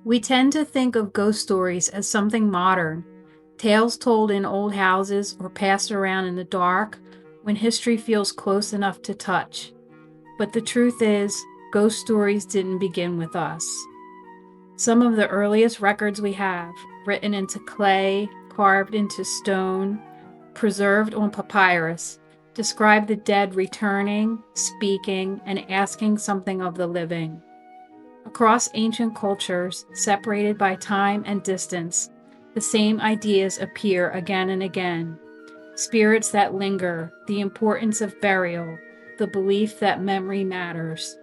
We tend to think of ghost stories as something modern, tales told in old houses or passed around in the dark when history feels close enough to touch. But the truth is, ghost stories didn't begin with us. Some of the earliest records we have, written into clay, carved into stone, preserved on papyrus, describe the dead returning, speaking, and asking something of the living. Across ancient cultures, separated by time and distance, the same ideas appear again and again. Spirits that linger, the importance of burial, the belief that memory matters.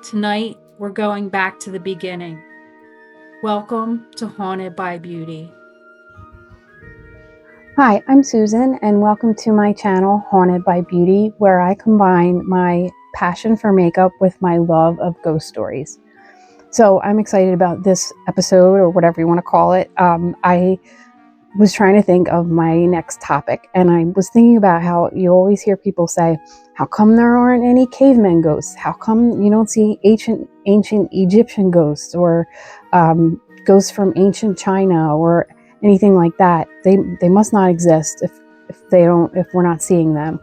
Tonight, we're going back to the beginning. Welcome to Haunted by Beauty. Hi, I'm Susan, and welcome to my channel, Haunted by Beauty, where I combine my passion for makeup with my love of ghost stories. So I'm excited about this episode, or whatever you want to call it. I was trying to think of my next topic, and I was thinking about how you always hear people say, how come there aren't any caveman ghosts? How come you don't see ancient Egyptian ghosts, or ghosts from ancient China, or anything like that? They must not exist if we're not seeing them.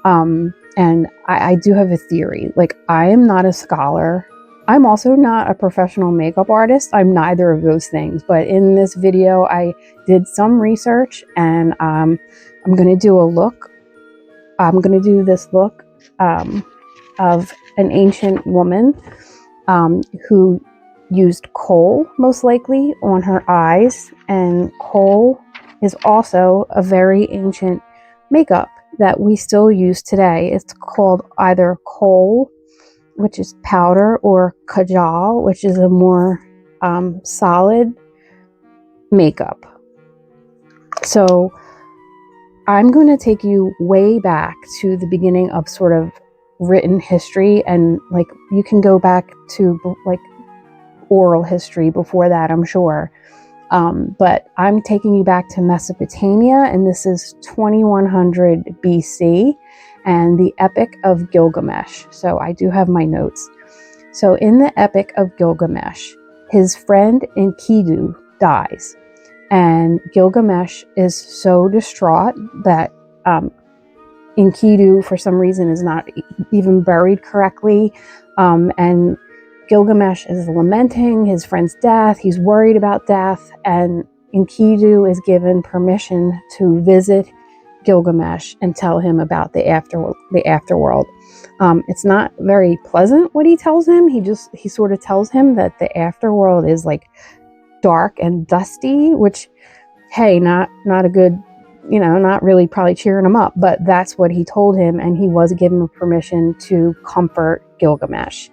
And I do have a theory. Like, I am not a scholar. I'm also not a professional makeup artist. I'm neither of those things. But in this video, I did some research, and I'm going to do a look. I'm going to do this look of an ancient woman who used kohl, most likely, on her eyes. And kohl is also a very ancient makeup that we still use today. It's called either kohl, which is powder, or kajal, which is a more solid makeup. So I'm going to take you way back to the beginning of sort of written history, and like you can go back to like oral history before that, I'm sure. But I'm taking you back to Mesopotamia, and this is 2100 BC. And the Epic of Gilgamesh. So I do have my notes. So in the Epic of Gilgamesh, his friend Enkidu dies. And Gilgamesh is so distraught that Enkidu, for some reason, is not even buried correctly. And Gilgamesh is lamenting his friend's death. He's worried about death. And Enkidu is given permission to visit Gilgamesh and tell him about the afterworld. It's not very pleasant what he tells him. He sort of tells him that the afterworld is like dark and dusty, which, hey, not a good, not really probably cheering him up, but that's what he told him, and he was given permission to comfort Gilgamesh.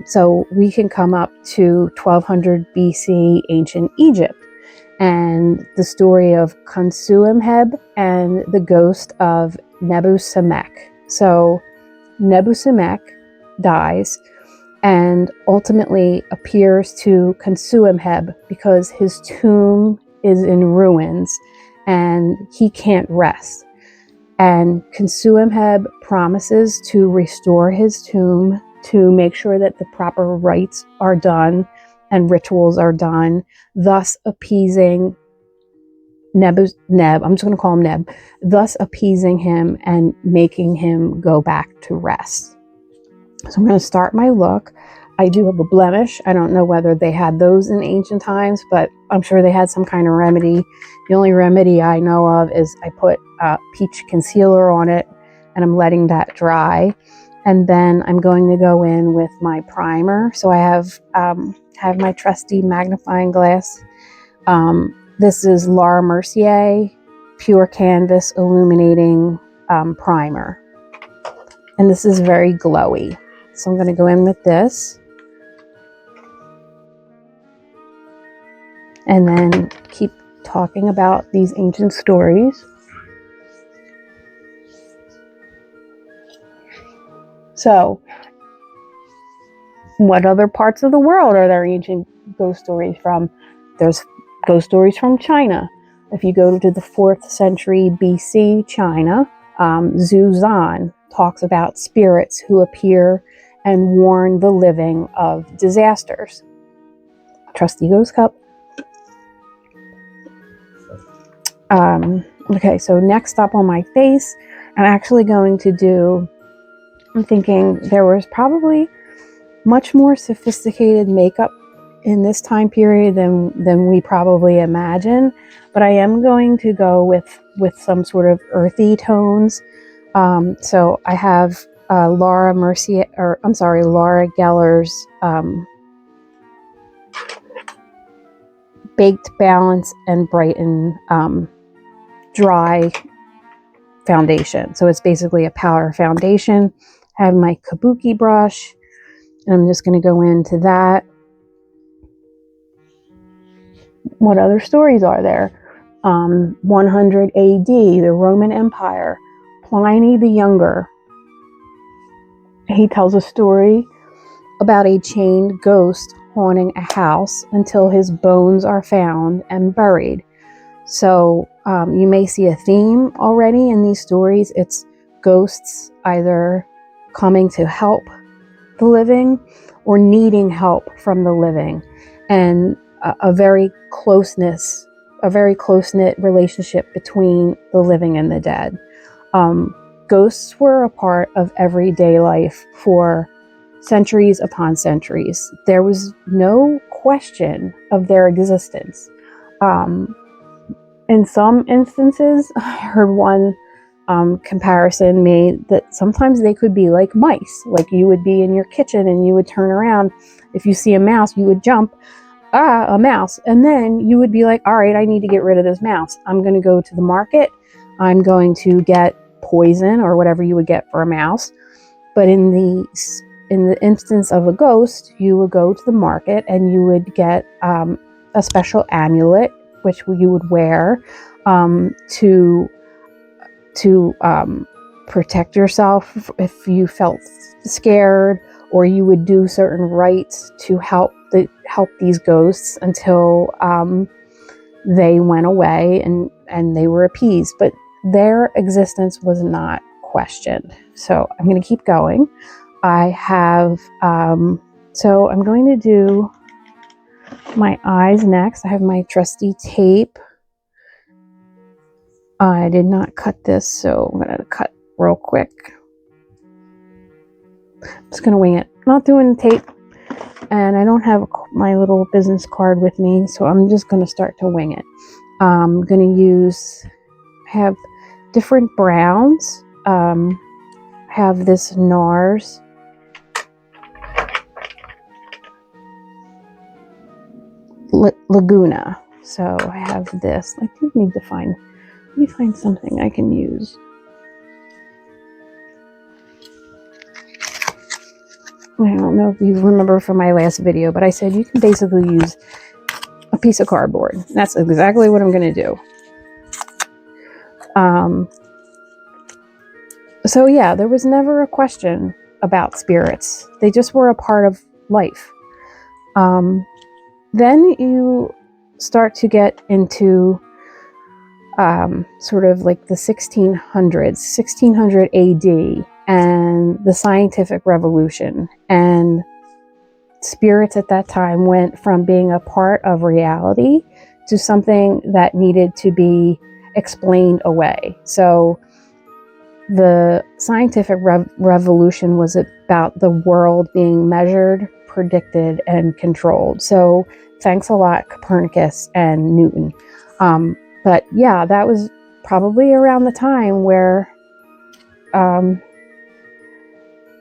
So we can come up to 1200 BC ancient Egypt, and the story of Khonsu-Imheb and the ghost of Nebu-Samek. So Nebu-Samek dies and ultimately appears to Khonsu-Imheb because his tomb is in ruins and he can't rest. And Khonsu-Imheb promises to restore his tomb, to make sure that the proper rites are done and rituals are done, thus appeasing Neb, I'm just going to call him Neb, thus appeasing him and making him go back to rest. So I'm going to start my look. I do have a blemish. I don't know whether they had those in ancient times, but I'm sure they had some kind of remedy. The only remedy I know of is I put peach concealer on it, and I'm letting that dry. And then I'm going to go in with my primer. So I have my trusty magnifying glass. This is Laura Mercier Pure Canvas Illuminating Primer. And this is very glowy. So I'm going to go in with this. And then keep talking about these ancient stories. So, what other parts of the world are there ancient ghost stories from? There's ghost stories from China. If you go to the 4th century BC China, Zhu Zan talks about spirits who appear and warn the living of disasters. trusty ghost cup. Okay, so next up on my face, I'm actually going to do, I'm thinking there was probably much more sophisticated makeup in this time period than we probably imagine, but I am going to go with some sort of earthy tones. So I have Laura Geller's Baked, Balance, and Brighten dry foundation. So it's basically a powder foundation. I have my kabuki brush, and I'm just going to go into that. What other stories are there? 100 AD, the Roman Empire, Pliny the Younger. He tells a story about a chained ghost haunting a house until his bones are found and buried. So you may see a theme already in these stories. It's ghosts either coming to help the living or needing help from the living, and a very close-knit relationship between the living and the dead. Ghosts were a part of everyday life for centuries upon centuries. There was no question of their existence. In some instances, I heard one comparison made that sometimes they could be like mice. Like you would be in your kitchen and you would turn around. If you see a mouse, you would jump, a mouse. And then you would be like, all right, I need to get rid of this mouse. I'm going to go to the market. I'm going to get poison or whatever you would get for a mouse. But in the instance of a ghost, you would go to the market and you would get a special amulet, which you would wear to protect yourself if you felt scared, or you would do certain rites to help these ghosts until they went away and they were appeased. But their existence was not questioned. So I'm going to keep going. I have so I'm going to do my eyes next. I have my trusty tape. I did not cut this, so I'm going to cut real quick. I'm just going to wing it. I'm not doing tape, and I don't have my little business card with me, so I'm just going to start to wing it. I'm going to have different browns. I have this NARS. Laguna. So I have this. I do need to find something I can use. I don't know if you remember from my last video, but I said you can basically use a piece of cardboard. That's exactly what I'm going to do. So yeah, there was never a question about spirits. They just were a part of life. Then you start to get into sort of like the 1600 AD and the scientific revolution. And spirits at that time went from being a part of reality to something that needed to be explained away. So the scientific revolution was about the world being measured, predicted, and controlled. So thanks a lot, Copernicus and Newton. But yeah, that was probably around the time where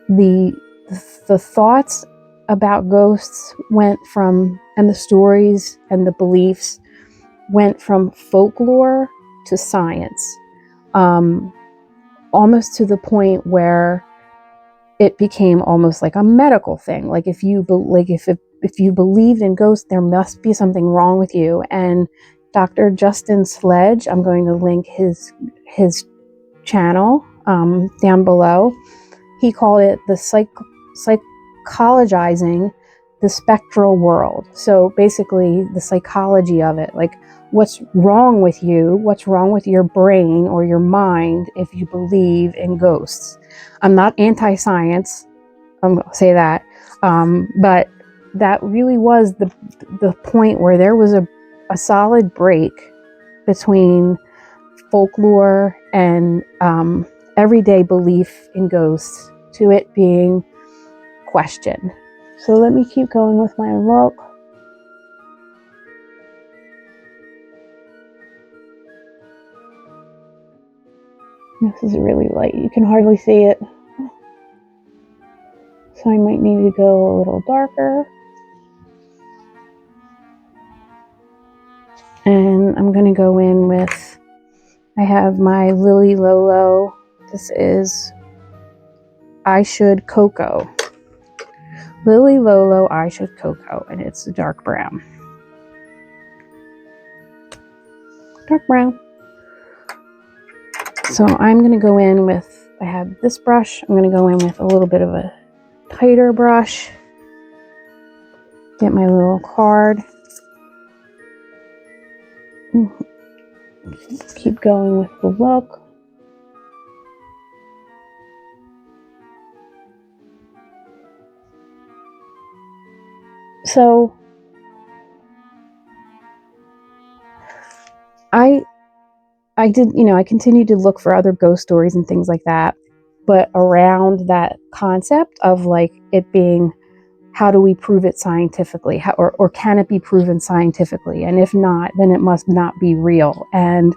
the thoughts about ghosts went from, and the stories and the beliefs went from folklore to science, almost to the point where it became almost like a medical thing. Like if you believed in ghosts, there must be something wrong with you. And Dr. Justin Sledge, I'm going to link his channel down below. He called it the psychologizing the spectral world. So basically the psychology of it, like what's wrong with you, what's wrong with your brain or your mind if you believe in ghosts. I'm not anti-science, I'm going to say that, but that really was the point where there was a solid break between folklore and everyday belief in ghosts to it being questioned. So let me keep going with my look. This is really light. You can hardly see it. So I might need to go a little darker. And I'm going to go in with, I have my Lily Lolo. This is I Should Cocoa. Lily Lolo I Should Cocoa, and it's a dark brown. Dark brown. So I'm going to go in with, I have this brush. I'm going to go in with a little bit of a tighter brush. Get my little card. Keep going with the look. So I did, I continued to look for other ghost stories and things like that, but around that concept of like it being, how do we prove it scientifically? How, or can it be proven scientifically? And if not, then it must not be real. And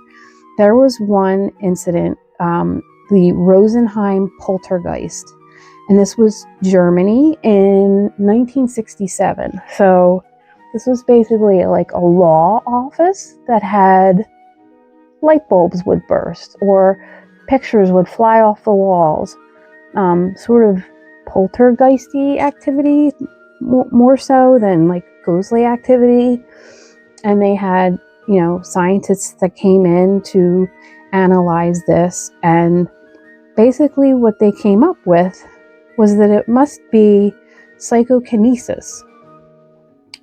there was one incident, the Rosenheim Poltergeist, and this was Germany in 1967. So this was basically like a law office that had light bulbs would burst or pictures would fly off the walls. Sort of poltergeisty activity, more so than like ghostly activity. And they had, scientists that came in to analyze this. And basically what they came up with was that it must be psychokinesis.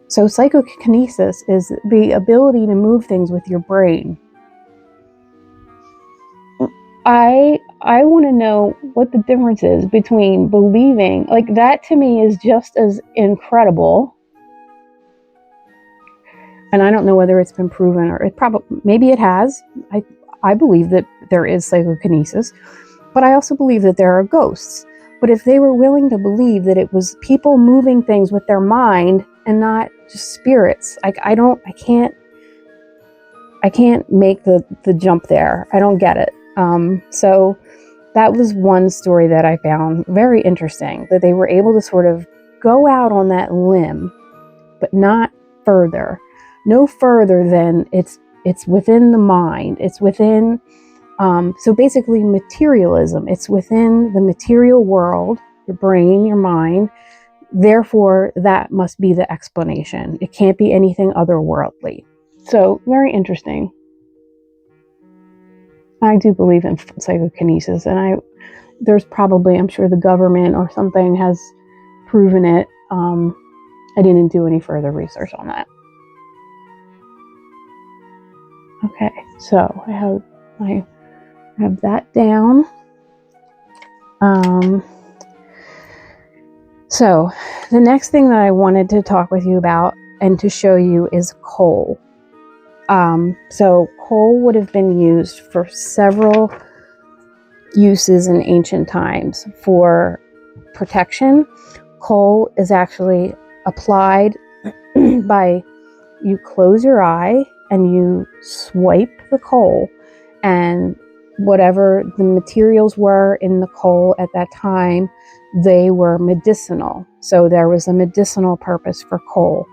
So psychokinesis is the ability to move things with your brain. I want to know what the difference is between believing, like that to me is just as incredible. And I don't know whether it's been proven or maybe it has. I believe that there is psychokinesis, but I also believe that there are ghosts. But if they were willing to believe that it was people moving things with their mind and not just spirits, I can't make the jump there. I don't get it. So that was one story that I found very interesting, that they were able to sort of go out on that limb, but not further. No further than it's within the mind. It's within, so basically materialism. It's within the material world, your brain, your mind. Therefore, that must be the explanation. It can't be anything otherworldly. So very interesting. I do believe in psychokinesis, and there's probably, I'm sure the government or something has proven it. I didn't do any further research on that. Okay, so I have that down. So the next thing that I wanted to talk with you about and to show you is kohl. So kohl would have been used for several uses in ancient times for protection. Kohl is actually applied by, you close your eye and you swipe the kohl, and whatever the materials were in the kohl at that time, they were medicinal. So there was a medicinal purpose for kohl.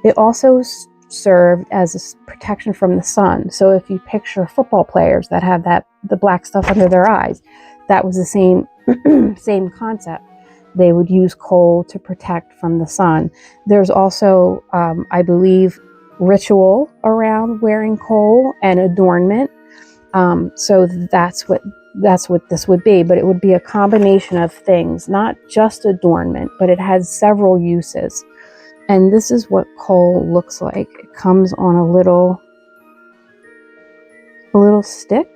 It also served as a protection from the sun. So if you picture football players that have the black stuff under their eyes, that was the same concept. They would use kohl to protect from the sun. There's also, I believe, ritual around wearing kohl and adornment. So that's what this would be, but it would be a combination of things, not just adornment, but it has several uses. And this is what kohl looks like. It comes on a little stick,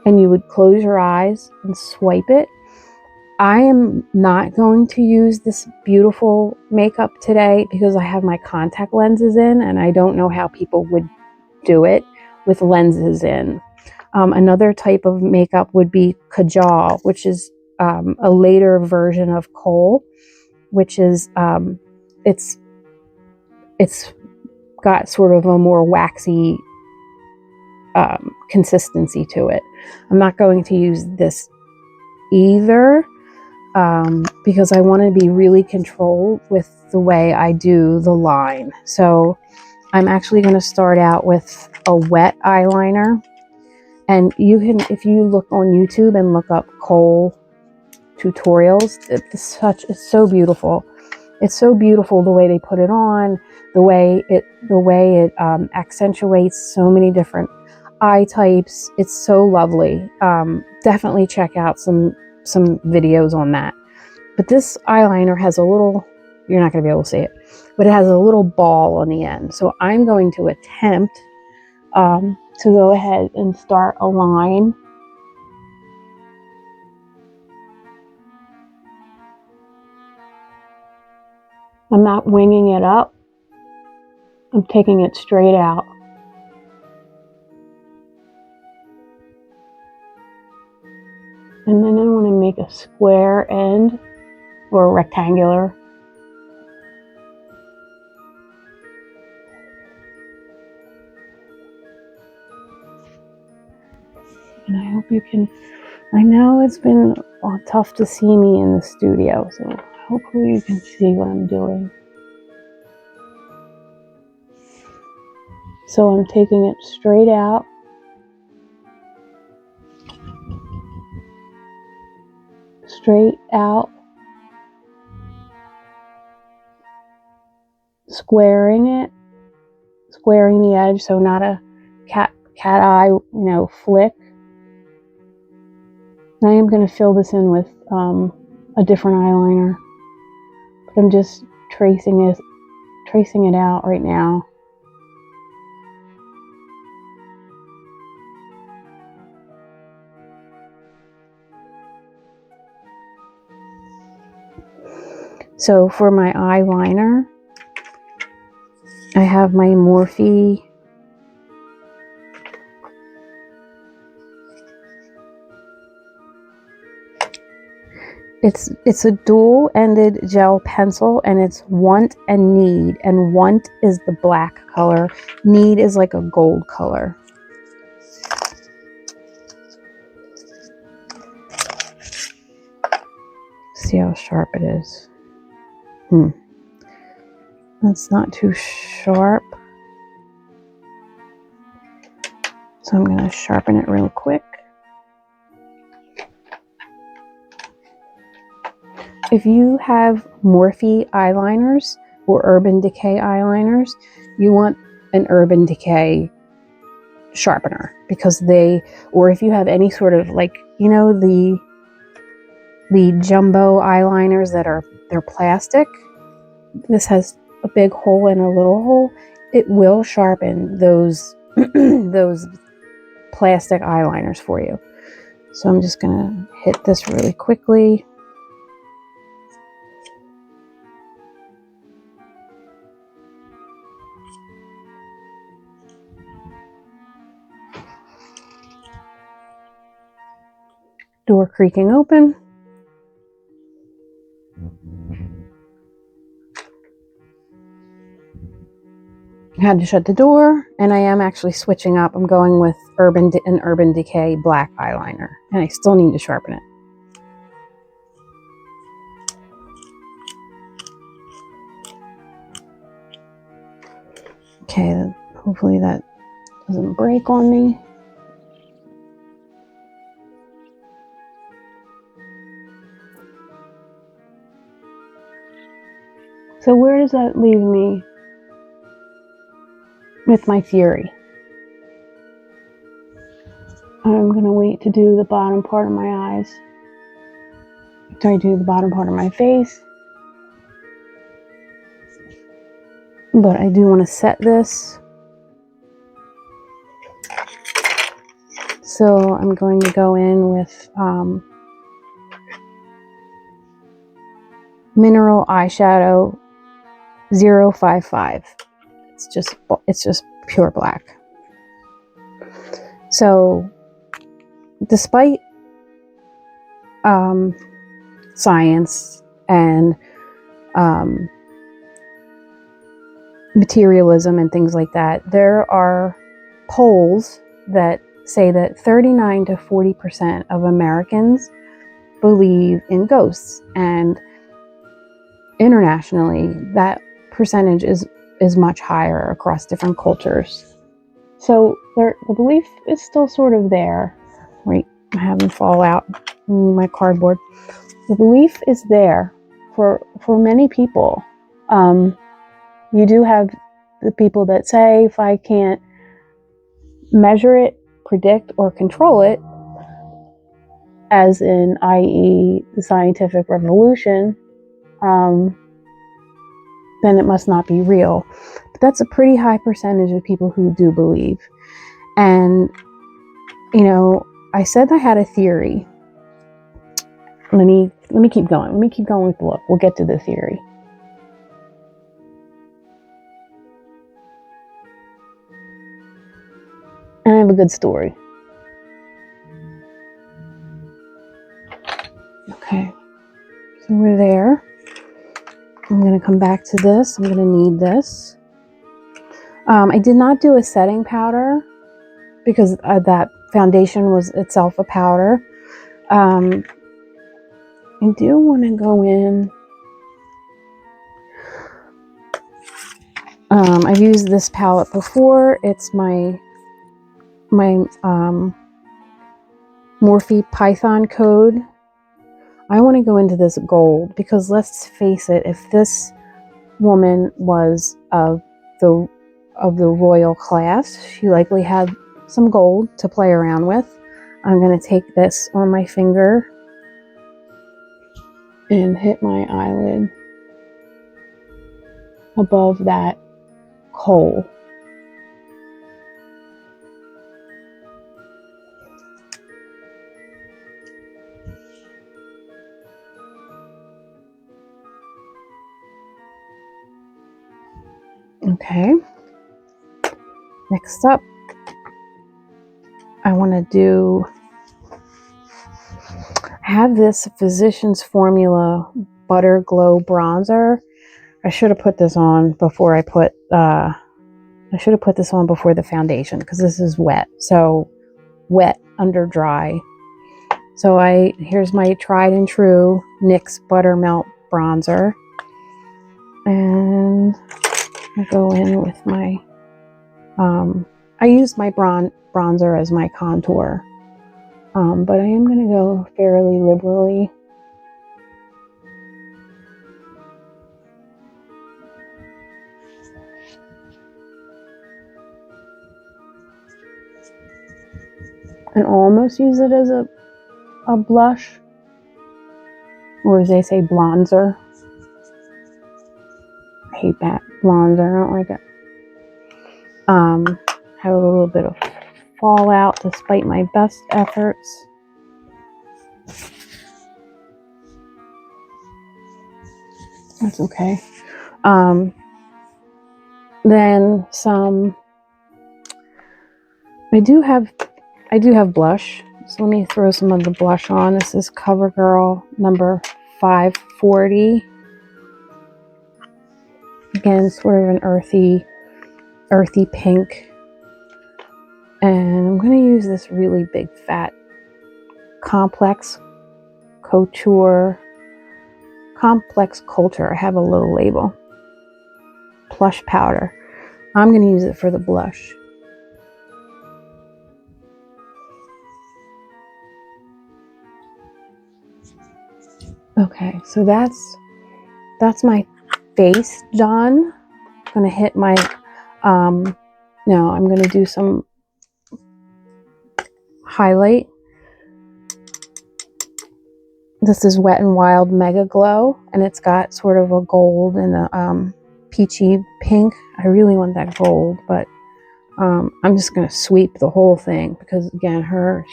and you would close your eyes and swipe it. I am not going to use this beautiful makeup today because I have my contact lenses in, and I don't know how people would do it with lenses in. Another type of makeup would be kajal, which is a later version of kohl, which is it's got sort of a more waxy consistency to it. I'm not going to use this either because I want to be really controlled with the way I do the line. So I'm actually going to start out with a wet eyeliner, and you can, if you look on YouTube and look up kohl tutorials, it's so beautiful. It's so beautiful the way they put it on, the way it accentuates so many different eye types. It's so lovely. Definitely check out some videos on that. But this eyeliner has a little, you're not going to be able to see it, but it has a little ball on the end. So I'm going to attempt to go ahead and start a line. I'm not winging it up. I'm taking it straight out. And then I want to make a square end or a rectangular. And I hope you can, I know it's been tough to see me in the studio, so hopefully you can see what I'm doing. So I'm taking it straight out. Straight out. Squaring it. Squaring the edge, so not a cat eye, flick. And I am going to fill this in with a different eyeliner, but I'm just tracing it out right now. So for my eyeliner, I have my Morphe It's a dual-ended gel pencil, and it's Want and Need, and Want is the black color, Need is like a gold color. See how sharp it is. That's not too sharp. So I'm going to sharpen it real quick. If you have Morphe eyeliners or Urban Decay eyeliners, you want an Urban Decay sharpener, because or if you have any sort of the jumbo eyeliners they're plastic. This has a big hole and a little hole. It will sharpen those those plastic eyeliners for you. So I'm just gonna hit this really quickly. Door creaking open. I had to shut the door, and I am actually switching up. I'm going with an Urban Decay black eyeliner, and I still need to sharpen it. Okay, hopefully that doesn't break on me. So where does that leave me with my theory? I'm going to wait to do the bottom part of my eyes. Try to do the bottom part of my face. But I do want to set this. So I'm going to go in with Mineral eyeshadow 055. It's just pure black. So despite science and materialism and things like that, there are polls that say that 39 to 40% of Americans believe in ghosts, and internationally that percentage is much higher across different cultures. So the belief is still sort of there. Wait, I have them fall out in my cardboard. The belief is there for many people. You do have the people that say, if I can't measure it, predict, or control it, as in, i.e., the scientific revolution, then it must not be real. But that's a pretty high percentage of people who do believe. And, you know, I said I had a theory. Let me keep going. Let me keep going with the look. We'll get to the theory. And I have a good story. Okay, so we're there. I'm going to come back to this. I'm going to need this. I did not do a setting powder because that foundation was itself a powder. I do want to go in. I've used this palette before. It's my Morphe Python code. I want to go into this gold because, let's face it, if this woman was of the royal class, she likely had some gold to play around with. I'm going to take this on my finger and hit my eyelid above that kohl. Okay. Next up, I want to have this Physicians Formula Butter Glow Bronzer. I should have put this on before I should have put this on before the foundation because this is wet. So wet under dry. So here's my tried and true NYX Buttermelt Bronzer. And I go in with my, I use my bronzer as my contour. But I am going to go fairly liberally. And almost use it as a blush. Or as they say, blonzer. I hate that. Blonzer, I don't like it. Have a little bit of fallout despite my best efforts. That's okay. Then some. I do have blush. So let me throw some of the blush on. This is CoverGirl number 540. Again, sort of an earthy pink. And I'm going to use this really big fat Complex Culture. I have a little label. Plush powder. I'm going to use it for the blush. Okay, so that's my face done. I'm going to hit my now I'm going to do some highlight. This is Wet n Wild Mega Glow, and it's got sort of a gold and a peachy pink. I really want that gold, but I'm just going to sweep the whole thing because, again,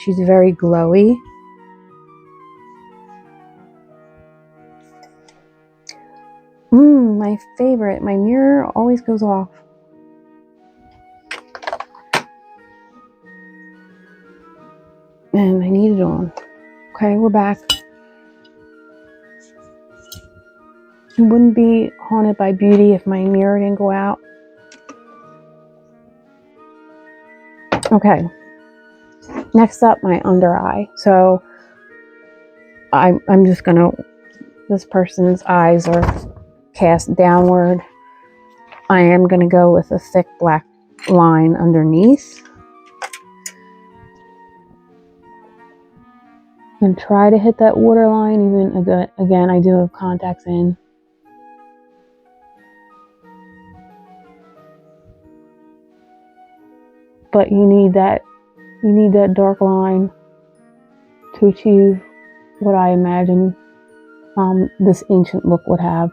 she's very glowy. my favorite. My mirror always goes off. And I need it on. Okay, we're back. I wouldn't be haunted by beauty if my mirror didn't go out. Okay. Next up, my under eye. So I'm just gonna, this person's eyes are cast downward. I am gonna go with a thick black line underneath. And try to hit that water line. Even again, I do have contacts in. But you need that dark line to achieve what I imagine this ancient look would have.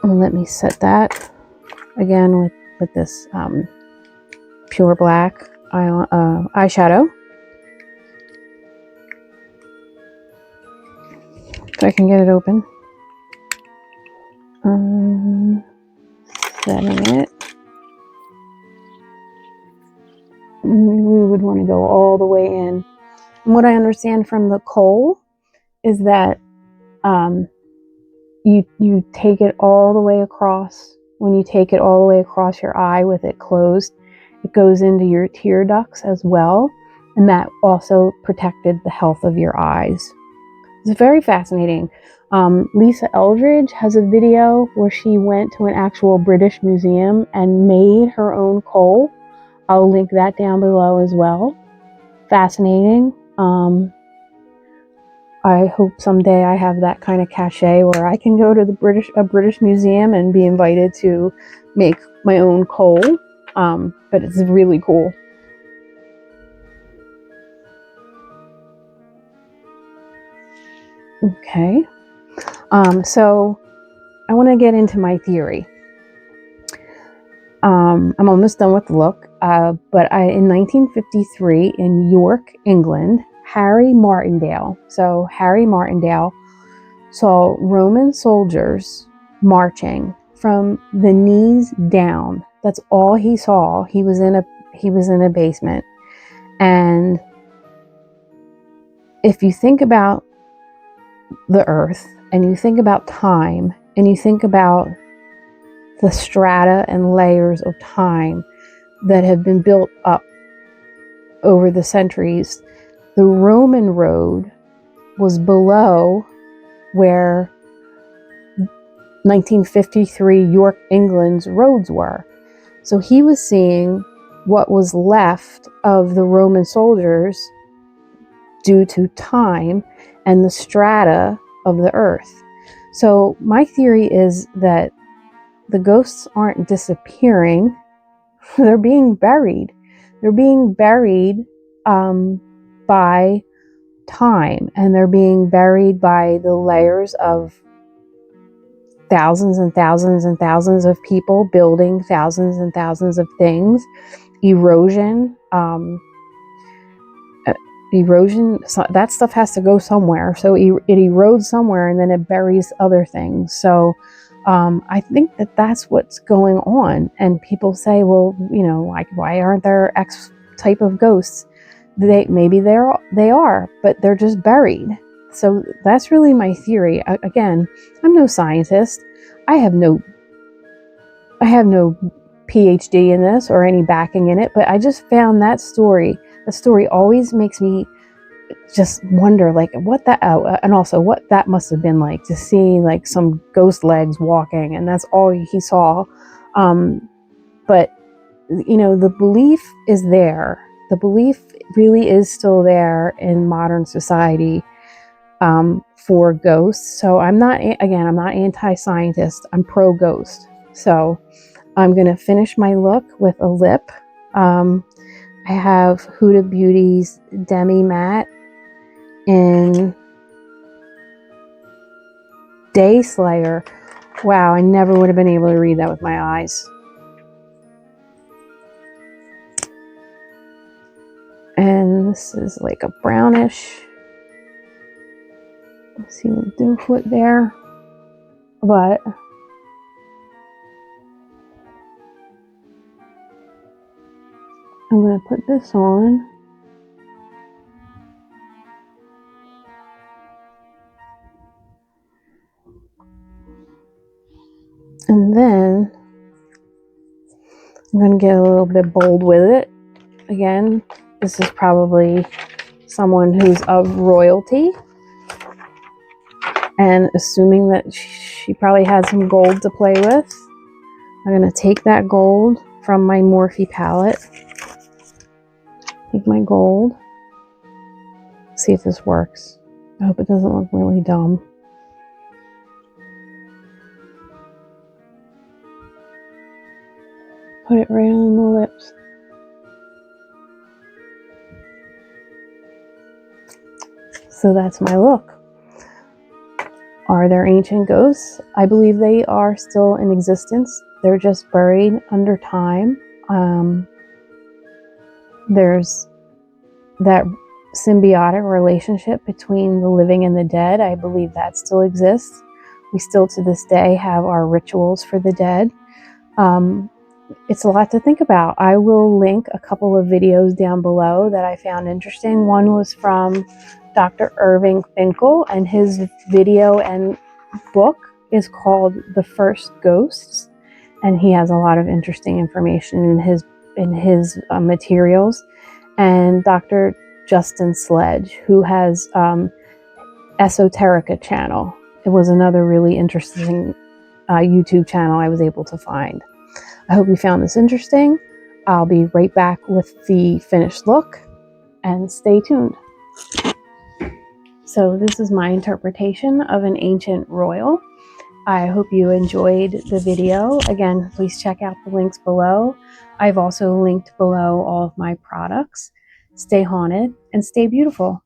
And let me set that again with this pure black eyeshadow. So I can get it open. Setting it. We would want to go all the way in. And what I understand from the kohl is that you take it all the way across. When you take it all the way across your eye with it closed, it goes into your tear ducts as well, and that also protected the health of your eyes. It's very fascinating. Lisa Eldridge has a video where she went to an actual British museum and made her own kohl. I'll link that down below as well. Fascinating. I hope someday I have that kind of cachet where I can go to a British museum and be invited to make my own kohl. But it's really cool. Okay. So I want to get into my theory. I'm almost done with the look, but in 1953 in York, England, Harry Martindale saw Roman soldiers marching from the knees down. That's all he saw. He was in a basement. And if you think about the earth and you think about time and you think about the strata and layers of time that have been built up over the centuries, the Roman road was below where 1953 York, England's roads were. So he was seeing what was left of the Roman soldiers due to time and the strata of the earth. So my theory is that the ghosts aren't disappearing, they're being buried. They're being buried by time, and they're being buried by the layers of thousands and thousands and thousands of people building thousands and thousands of things. Erosion, that stuff has to go somewhere. So it erodes somewhere and then it buries other things. So I think that's what's going on. And people say, well, like, why aren't there X type of ghosts? Maybe they are, but they're just buried. So that's really my theory. Again, I'm no scientist. I have no PhD in this or any backing in it, but I just found that story. The story always makes me just wonder, like, what that, and also what that must have been like to see like some ghost legs walking, and that's all he saw. But the belief is there. The belief really is still there in modern society for ghosts. So I'm not anti-scientist. I'm pro-ghost. So I'm going to finish my look with a lip. I have Huda Beauty's Demi Matte in Day Slayer. Wow, I never would have been able to read that with my eyes. And this is like a brownish. See the dew foot there, but I'm going to put this on. And then I'm going to get a little bit bold with it. Again, this is probably someone who's of royalty. And assuming that she probably had some gold to play with, I'm going to take that gold from my Morphe palette. Take my gold. See if this works. I hope it doesn't look really dumb. Put it right on the lips. So that's my look. Are there ancient ghosts? I believe they are still in existence. They're just buried under time. There's that symbiotic relationship between the living and the dead. I believe that still exists. We still to this day have our rituals for the dead. It's a lot to think about. I will link a couple of videos down below that I found interesting. One was from Dr. Irving Finkel, and his video and book is called The First Ghosts, and he has a lot of interesting information in his materials. And Dr. Justin Sledge, who has Esoterica channel. It was another really interesting YouTube channel I was able to find. I hope you found this interesting. I'll be right back with the finished look, and stay tuned. So this is my interpretation of an ancient royal. I hope you enjoyed the video. Again, please check out the links below. I've also linked below all of my products. Stay haunted and stay beautiful.